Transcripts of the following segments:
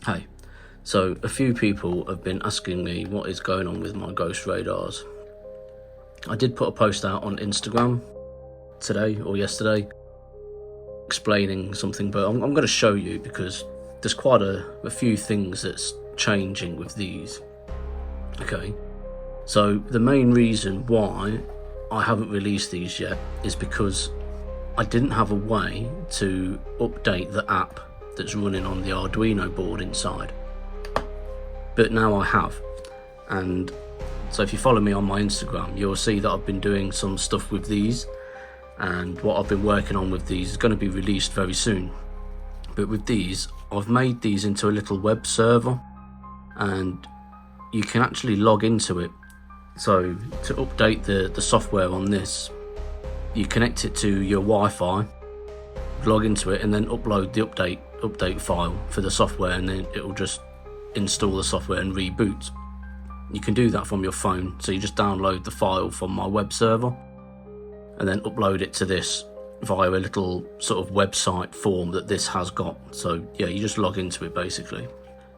Hey, so a few people have been asking me what is going on with my ghost radars. I did put a post out on Instagram today or yesterday explaining something, but I'm going to show you because there's quite a few things that's changing with these. Okay, so the main reason why I haven't released these yet is because I didn't have a way to update the app that's running on the Arduino board inside, but now I have. And so if you follow me on my Instagram, you'll see that I've been doing some stuff with these, and what I've been working on with these is going to be released very soon. But with these, I've made these into a little web server, and you can actually log into it. So to update the software on this, you connect it to your Wi-Fi, log into it, and then upload the update file for the software, and then it will just install the software and reboot. You can do that from your phone, so you just download the file from my web server and then upload it to this via a little sort of website form that this has got. So yeah, you just log into it basically.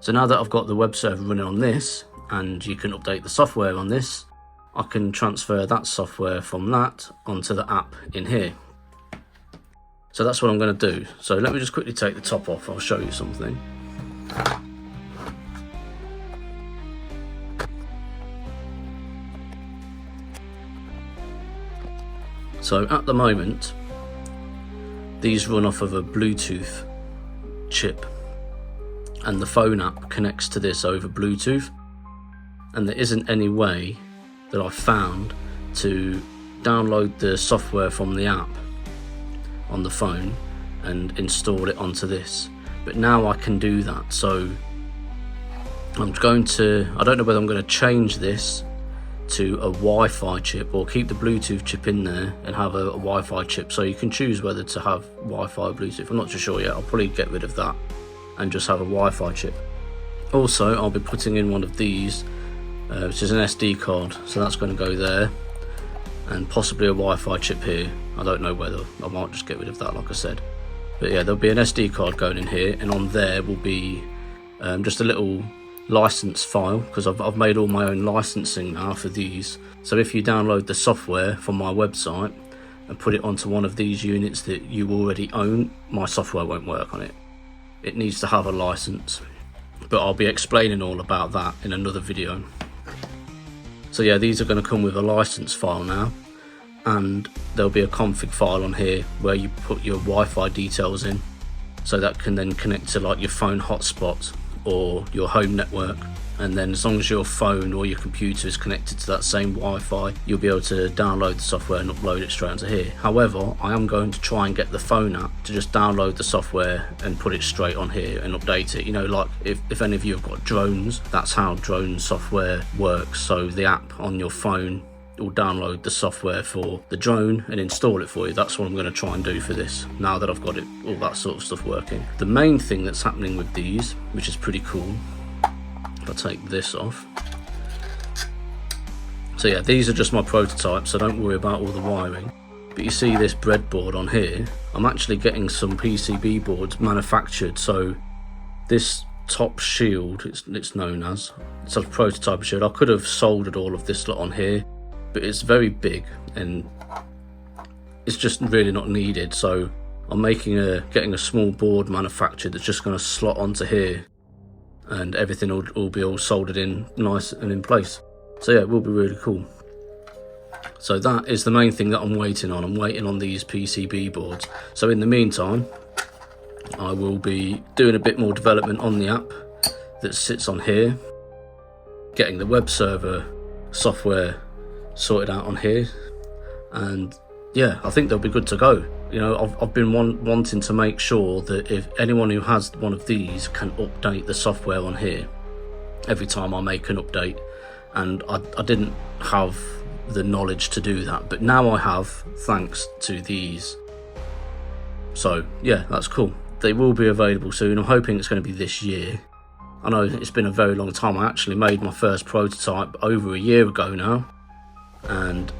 So now that I've got the web server running on this and you can update the software on this, I can transfer that software from that onto the app in here. So that's what I'm going to do. So let me just quickly take the top off, I'll show you something. So at the moment, these run off of a Bluetooth chip, and the phone app connects to this over Bluetooth, and there isn't any way that I've found to download the software from the app on the phone and install it onto this. But now I can do that. So I don't know whether I'm going to change this to a Wi-Fi chip or keep the Bluetooth chip in there and have a Wi-Fi chip, so you can choose whether to have Wi-Fi or Bluetooth. I'm not too sure yet. I'll probably get rid of that and just have a Wi-Fi chip. Also, I'll be putting in one of these, which is an SD card, so that's going to go there, and possibly a Wi-Fi chip here. I don't know whether. I might just get rid of that, like I said. But yeah, there'll be an SD card going in here, and on there will be just a little license file, because I've made all my own licensing now for these. So if you download the software from my website and put it onto one of these units that you already own, my software won't work on it. It needs to have a license, but I'll be explaining all about that in another video. So yeah, these are going to come with a license file now, and there'll be a config file on here where you put your Wi-Fi details in, so that can then connect to like your phone hotspot or your home network, and then as long as your phone or your computer is connected to that same Wi-Fi, you'll be able to download the software and upload it straight onto here. However, I am going to try and get the phone app to just download the software and put it straight on here and update it. You know, like if any of you have got drones, that's how drone software works. So the app on your phone will download the software for the drone and install it for you. That's what I'm going to try and do for this, now that I've got it, all that sort of stuff working. The main thing that's happening with these, which is pretty cool, if I take this off. So yeah, these are just my prototypes, so don't worry about all the wiring. But you see this breadboard on here, I'm actually getting some PCB boards manufactured. So this top shield, it's known as, it's a prototype shield. I could have soldered all of this lot on here, but it's very big and it's just really not needed. So I'm getting a small board manufactured that's just going to slot onto here, and everything will be all soldered in nice and in place. So yeah, it will be really cool. So that is the main thing that I'm waiting on. I'm waiting on these PCB boards. So in the meantime, I will be doing a bit more development on the app that sits on here, getting the web server software sorted out on here, and yeah, I think they'll be good to go. You know, I've been wanting to make sure that if anyone who has one of these can update the software on here every time I make an update, and I didn't have the knowledge to do that, but now I have, thanks to these. So yeah, that's cool. They will be available soon. I'm hoping it's going to be this year. I know it's been a very long time. I actually made my first prototype over a year ago now, and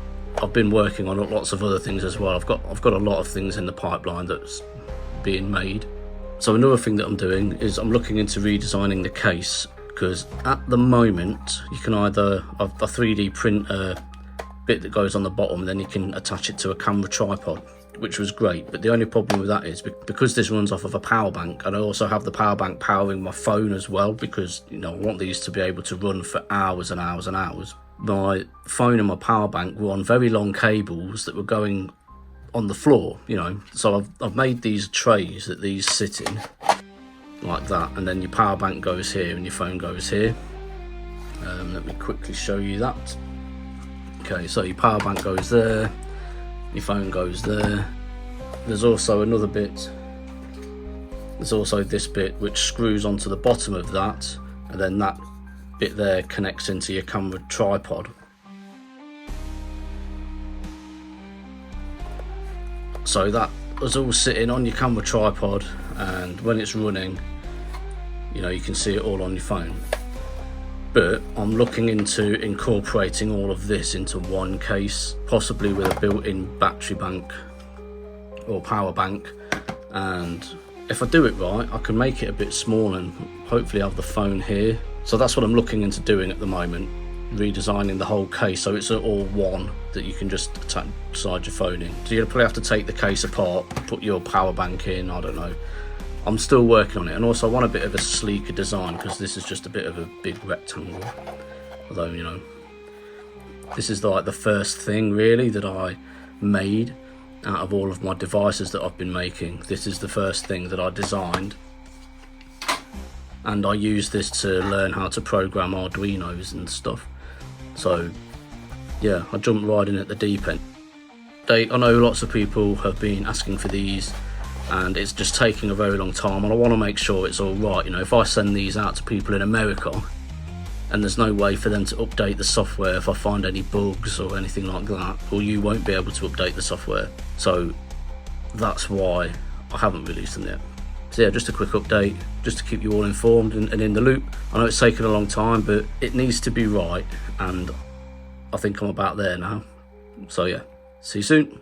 I've been working on lots of other things as well. I've got a lot of things in the pipeline that's being made. So another thing that I'm doing is I'm looking into redesigning the case, because at the moment you can either a 3D print a bit that goes on the bottom, and then you can attach it to a camera tripod, which was great. But the only problem with that is because this runs off of a power bank, and I also have the power bank powering my phone as well, because I want these to be able to run for hours and hours and hours. My phone and my power bank were on very long cables that were going on the floor, so I've made these trays that these sit in like that, and then your power bank goes here and your phone goes here. Let me quickly show you that. Okay, so your power bank goes there, your phone goes there. There's also another bit, there's also this bit which screws onto the bottom of that, and then that bit there connects into your camera tripod. So that was all sitting on your camera tripod, and when it's running, you can see it all on your phone. But I'm looking into incorporating all of this into one case, possibly with a built-in battery bank or power bank. And if I do it right, I can make it a bit small and hopefully have the phone here. So that's what I'm looking into doing at the moment, redesigning the whole case so it's all one that you can just attach your phone in. So you'll probably have to take the case apart, put your power bank in, I don't know. I'm still working on it, and also I want a bit of a sleeker design, because this is just a bit of a big rectangle. Although, this is like the first thing really that I made out of all of my devices that I've been making. This is the first thing that I designed, and I used this to learn how to program Arduinos and stuff. So yeah, I jumped right in at the deep end. I know lots of people have been asking for these, and it's just taking a very long time, and I want to make sure it's all right. If I send these out to people in America and there's no way for them to update the software if I find any bugs or anything like that, well, you won't be able to update the software. So that's why I haven't released them yet. So yeah, just a quick update, just to keep you all informed and in the loop. I know it's taken a long time, but it needs to be right, and I think I'm about there now. So yeah, see you soon.